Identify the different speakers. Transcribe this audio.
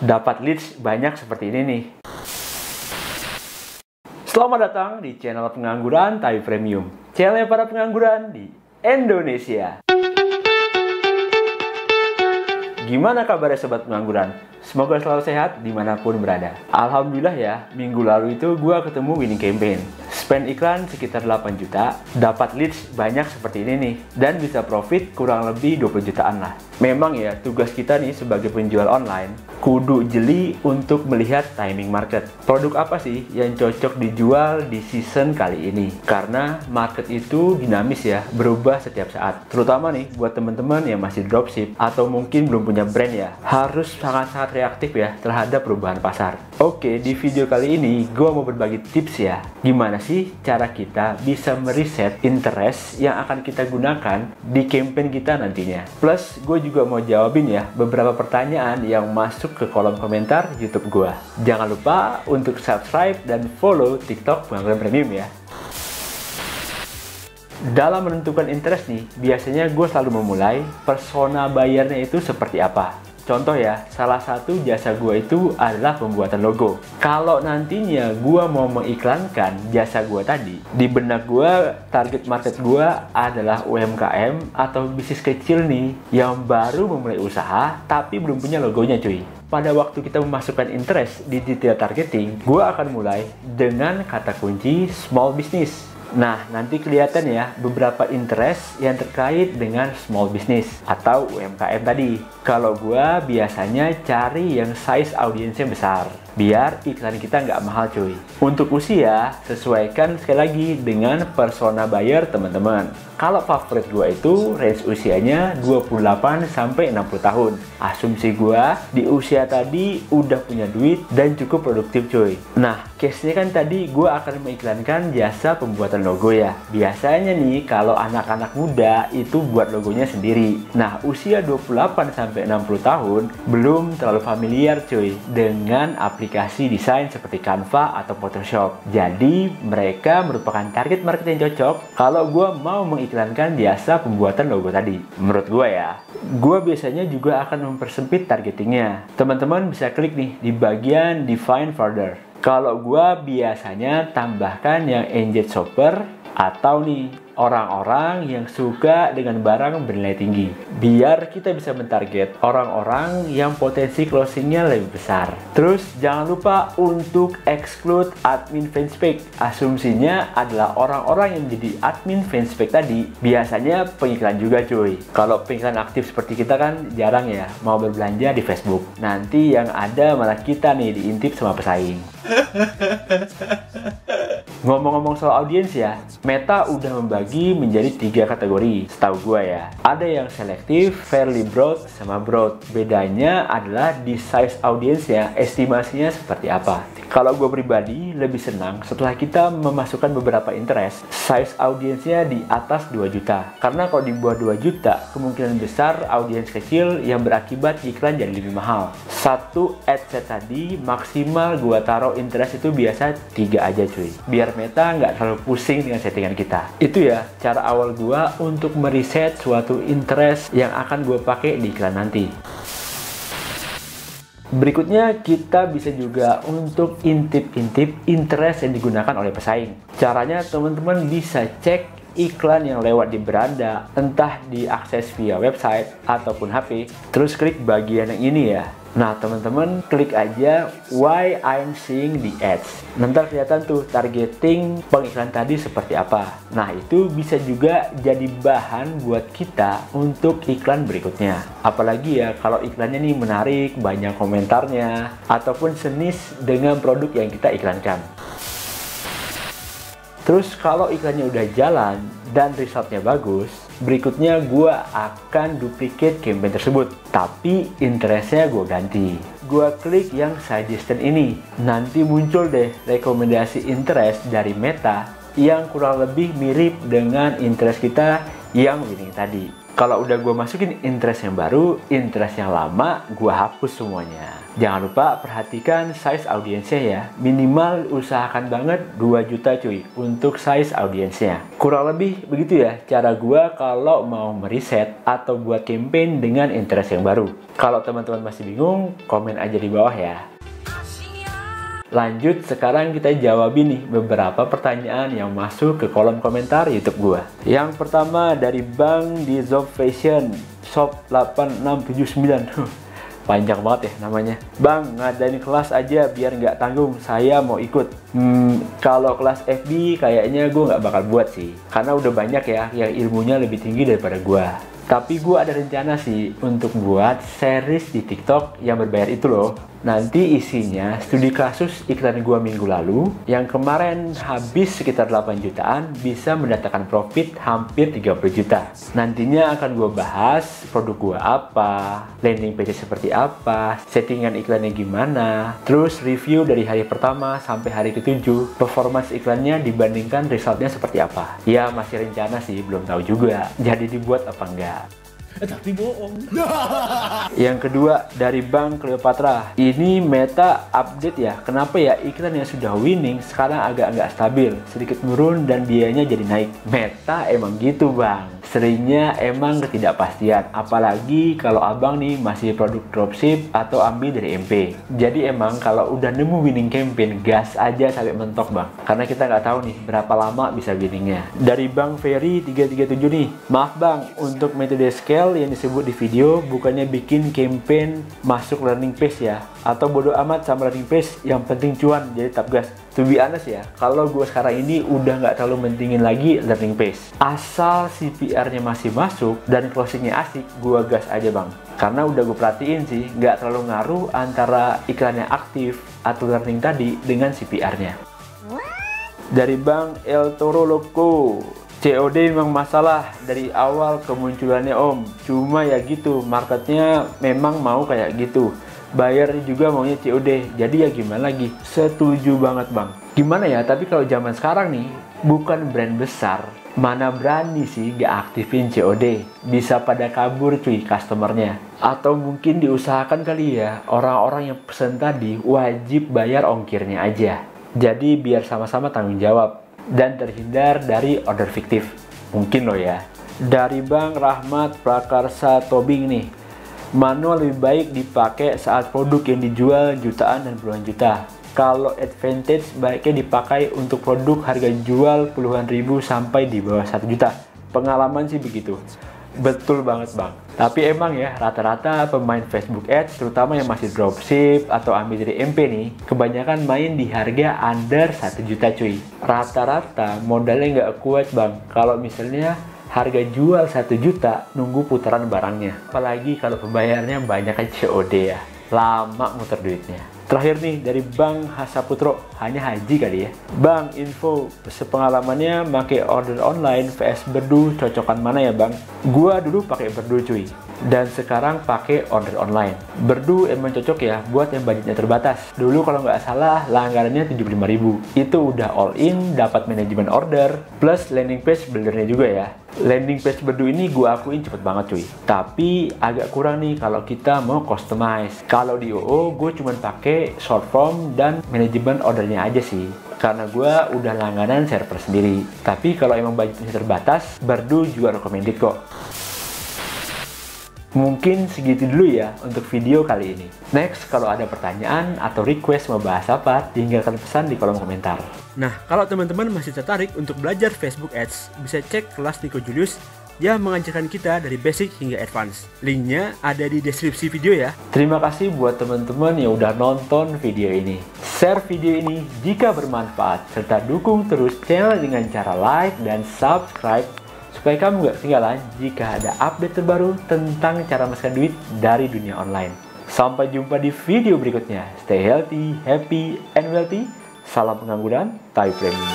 Speaker 1: dapat leads banyak seperti ini nih. Selamat datang di channel pengangguran Time Premium, channel para pengangguran di Indonesia. Gimana kabarnya sobat pengangguran? Semoga selalu sehat dimanapun berada. Alhamdulillah ya, minggu lalu itu gue ketemu winning campaign. Spend iklan sekitar 8 juta, dapat leads banyak seperti ini nih, dan bisa profit kurang lebih 20 jutaan lah. Memang ya, tugas kita nih sebagai penjual online, kudu jeli untuk melihat timing market. Produk apa sih yang cocok dijual di season kali ini? Karena market itu dinamis ya, berubah setiap saat. Terutama nih buat teman-teman yang masih dropship atau mungkin belum punya brand ya, harus sangat-sangat reaktif ya terhadap perubahan pasar. Oke, di video kali ini gue mau berbagi tips ya, gimana sih cara kita bisa meriset interest yang akan kita gunakan di campaign kita nantinya. Plus, gue juga mau jawabin ya beberapa pertanyaan yang masuk ke kolom komentar YouTube gue. Jangan lupa untuk subscribe dan follow TikTok Pengangguran Premium ya. Dalam menentukan interest nih, biasanya gue selalu memulai persona bayarnya itu seperti apa. Contoh ya, salah satu jasa gue itu adalah pembuatan logo. Kalau nantinya gue mau mengiklankan jasa gue tadi, di benak gue, target market gue adalah UMKM atau bisnis kecil nih, yang baru memulai usaha tapi belum punya logonya cuy. Pada waktu kita memasukkan interest di detail targeting, gue akan mulai dengan kata kunci small business. Nah, nanti kelihatan ya beberapa interest yang terkait dengan small business atau UMKM tadi. Kalau gua biasanya cari yang size audiensnya besar, biar iklan kita nggak mahal cuy. Untuk usia, sesuaikan sekali lagi dengan persona buyer teman-teman. Kalau favorit gua itu range usianya 28 sampai 60 tahun. Asumsi gua di usia tadi udah punya duit dan cukup produktif cuy. Nah, case-nya kan tadi gua akan mengiklankan jasa pembuatan logo ya. Biasanya nih kalau anak-anak muda itu buat logonya sendiri. Nah, usia 28 sampai 60 tahun belum terlalu familiar cuy dengan aplikasi desain seperti Canva atau Photoshop. Jadi, mereka merupakan target market yang cocok kalau gua mau mengiklankan jasa pembuatan logo tadi. Menurut gua ya, gua biasanya juga akan mempersempit targetingnya. Teman-teman bisa klik nih di bagian Define Further. Kalau gua biasanya tambahkan yang engaged shopper atau nih orang-orang yang suka dengan barang bernilai tinggi, biar kita bisa mentarget orang-orang yang potensi closingnya lebih besar. Terus jangan lupa untuk exclude admin fanspage. Asumsinya adalah orang-orang yang menjadi admin fanspage tadi biasanya pengiklan juga cuy. Kalau pengiklan aktif seperti kita kan jarang ya mau berbelanja di Facebook. Nanti yang ada malah kita nih diintip sama pesaing. Ngomong-ngomong soal audiens ya, Meta udah membagi menjadi 3 kategori setahu gue ya. Ada yang selektif, fairly broad, sama broad. Bedanya adalah di size audiensnya, estimasinya seperti apa. Kalau gue pribadi lebih senang setelah kita memasukkan beberapa interest, size audiensnya di atas 2 juta. Karena kalau di bawah 2 juta, kemungkinan besar audiens kecil yang berakibat iklan jadi lebih mahal. Satu adset tadi maksimal gue taruh interest itu biasa 3 aja cuy. Biar Meta nggak terlalu pusing dengan settingan kita. Itu ya cara awal gua untuk meriset suatu interest yang akan gua pakai di iklan nanti. Berikutnya kita bisa juga untuk intip-intip interest yang digunakan oleh pesaing. Caranya teman-teman bisa cek iklan yang lewat di beranda, entah diakses via website ataupun HP, terus klik bagian yang ini ya. Nah teman-teman klik aja why I'm seeing the ads. Nanti kelihatan tuh targeting pengiklan tadi seperti apa. Nah itu bisa juga jadi bahan buat kita untuk iklan berikutnya. Apalagi ya kalau iklannya nih menarik, banyak komentarnya, ataupun senis dengan produk yang kita iklankan. Terus kalau iklannya udah jalan dan resultnya bagus, berikutnya gue akan duplicate campaign tersebut, tapi interestnya gue ganti. Gue klik yang suggestion ini, nanti muncul deh rekomendasi interest dari Meta yang kurang lebih mirip dengan interest kita yang winning tadi. Kalau udah gue masukin interest yang baru, interest yang lama gue hapus semuanya. Jangan lupa perhatikan size audiensnya ya. Minimal usahakan banget 2 juta cuy untuk size audiensnya. Kurang lebih begitu ya cara gue kalau mau meriset atau buat campaign dengan interest yang baru. Kalau teman-teman masih bingung, komen aja di bawah ya. Lanjut, sekarang kita jawabin nih beberapa pertanyaan yang masuk ke kolom komentar YouTube gua. Yang pertama dari Bang di Zob Fashion Shop 8679. Panjang banget ya namanya. Bang, ngadain kelas aja biar nggak tanggung, saya mau ikut. Kalau kelas FB kayaknya gue nggak bakal buat sih, karena udah banyak ya yang ilmunya lebih tinggi daripada gua. Tapi gue ada rencana sih untuk buat series di TikTok yang berbayar itu loh. Nanti isinya studi kasus iklan gua minggu lalu yang kemarin habis sekitar 8 jutaan bisa mendatangkan profit hampir 30 juta. Nantinya akan gua bahas produk gua apa, landing page seperti apa, settingan iklannya gimana, terus review dari hari pertama sampai hari ke-7, performance iklannya dibandingkan resultnya seperti apa. Ya masih rencana sih, belum tahu juga jadi dibuat apa enggak.
Speaker 2: Tapi bohong.
Speaker 1: Yang kedua dari Bang Cleopatra. Ini Meta update ya. Kenapa ya iklan yang sudah winning sekarang agak nggak stabil, sedikit turun dan biayanya jadi naik. Meta emang gitu Bang. Seringnya emang ketidakpastian. Apalagi kalau abang nih masih produk dropship atau ambil dari MP. Jadi emang kalau udah nemu winning campaign, gas aja sampai mentok Bang. Karena kita nggak tahu nih berapa lama bisa winningnya. Dari Bang Ferry 337 nih. Maaf Bang, untuk metode scale yang disebut di video bukannya bikin campaign masuk learning page ya, atau bodo amat sama learning page, yang penting cuan, jadi tetap gas. To be honest ya, kalau gue sekarang ini udah nggak terlalu mentingin lagi learning page. Asal CPR-nya masih masuk dan closingnya asik, gue gas aja Bang. Karena udah gue perhatiin sih, nggak terlalu ngaruh antara iklannya aktif atau learning tadi dengan CPR-nya. Dari Bang El Toro Loco. COD memang masalah dari awal kemunculannya Om. Cuma ya gitu, marketnya memang mau kayak gitu. Bayar juga maunya COD. Jadi ya gimana lagi? Setuju banget Bang. Gimana ya, tapi kalau zaman sekarang nih, bukan brand besar, mana berani sih gak aktifin COD? Bisa pada kabur cuy customernya. Atau mungkin diusahakan kali ya, orang-orang yang pesen tadi wajib bayar ongkirnya aja. Jadi biar sama-sama tanggung jawab dan terhindar dari order fiktif. Mungkin loh ya. Dari Bang Rahmat Prakarsa Tobing nih. Manual lebih baik dipakai saat produk yang dijual jutaan dan puluhan juta. Kalau advantage baiknya dipakai untuk produk harga jual puluhan ribu sampai di bawah 1 juta. Pengalaman sih begitu. Betul banget Bang. Tapi emang ya rata-rata pemain Facebook Ads, terutama yang masih dropship atau ambil dari MP nih, kebanyakan main di harga under 1 juta cuy. Rata-rata modalnya nggak kuat Bang. Kalau misalnya harga jual 1 juta, nunggu putaran barangnya. Apalagi kalau pembayarannya banyak kan COD ya. Lama muter duitnya. Terakhir nih dari Bang Hasaputro, hanya haji kali ya. Bang, info sepengalamannya pakai order online vs Berdu, cocokan mana ya Bang? Gua dulu pakai Berdu cuy, dan sekarang pakai order online. Berdu emang cocok ya buat yang budgetnya terbatas. Dulu kalau nggak salah langganannya 75.000. Itu udah all in, dapat manajemen order plus landing page buildernya juga ya. Landing page Berdu ini gue akuin cepet banget cuy. Tapi agak kurang nih kalau kita mau customize. Kalau di OO gue cuma pakai short form dan manajemen ordernya aja sih. Karena gue udah langganan server sendiri. Tapi kalau emang budgetnya terbatas, Berdu juga recommended kok. Mungkin segitu dulu ya untuk video kali ini. Next, kalau ada pertanyaan atau request mau bahas apa, tinggalkan pesan di kolom komentar.
Speaker 2: Nah, kalau teman-teman masih tertarik untuk belajar Facebook Ads, bisa cek kelas Nico Julius yang mengajarkan kita dari basic hingga advance. Linknya ada di deskripsi video ya.
Speaker 1: Terima kasih buat teman-teman yang udah nonton video ini. Share video ini jika bermanfaat, serta dukung terus channel dengan cara like dan subscribe supaya kamu gak ketinggalan jika ada update terbaru tentang cara menghasilkan duit dari dunia online. Sampai jumpa di video berikutnya. Stay healthy, happy, and wealthy. Salam pengangguran, Thai Framing.